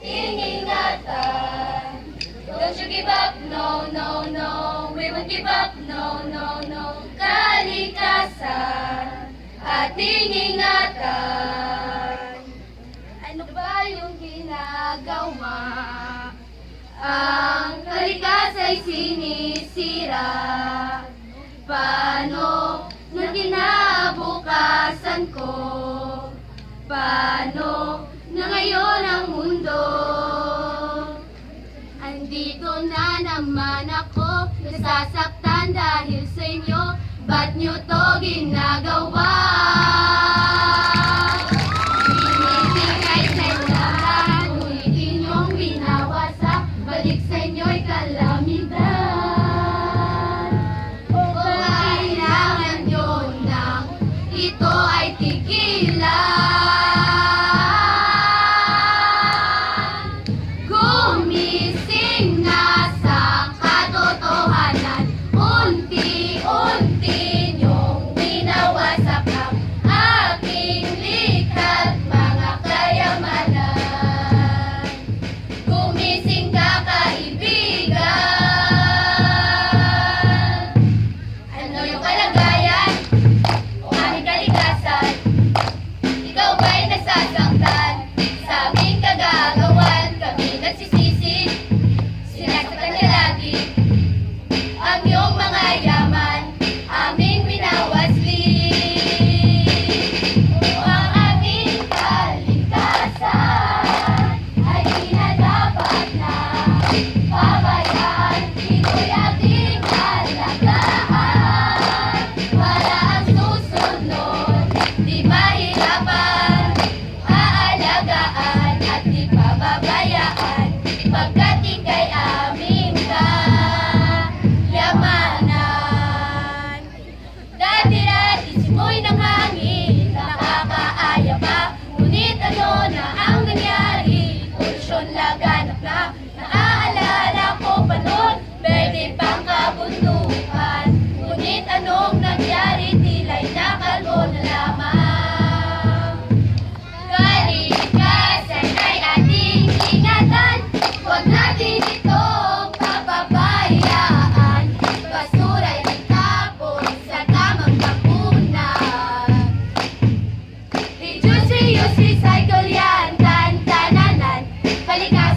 ating ingatan. Don't you give up, no, no, no. We won't give up, no, no, no. Kalikasan, ating ingatan. Ano ba yung ginagawa? Ang kalikasan ay sinisira. Paano na kinabukasan ko? Paano na ngayon ang mundo? Andito na naman ako, nasasaktan dahil sa inyo. Ba't nyo to ginagawa? Binitigay sa lahat, ngunit inyong winawasak. Balik sa inyo'y kalamidad. O kailangan nyo nang ito ay tigilan. Gumising na sa katotohanan. Unti-unti niyong winawasak ang aking likha't mga kayamanan. Gumising ka, kaibigan. Ano yung kalagayan o aming kalikasan? Ikaw ba'y nasasaktan sa aming kagagawan? Kami nagsisisi, sinasaktan ka lagi. Ang iyong mga yaman, aming winawasli. O ang aming kalikasan ay di na dapat na pabayaan. Ito'y ating alagaan para ang susunod di mahirapan. Aalagaan at di pababayaan pagkat ika'y aming kayamanan. Dati-dati simoy ng hangin, nakakaaya pa. Ngunit ano na ang nangyari? Polusyon laganap na. Naaalala ko pa noon, berde pang kabundukan. Ngunit anong nangyari? Tila'y nakalbo na lamang. Kalikasan ay ating ingatan. Huwag natin itong pababayaan. Basura'y itapon sa tamang tapunan. Reduce, reuse, recycle yan. Tan-tananan. Kalikasan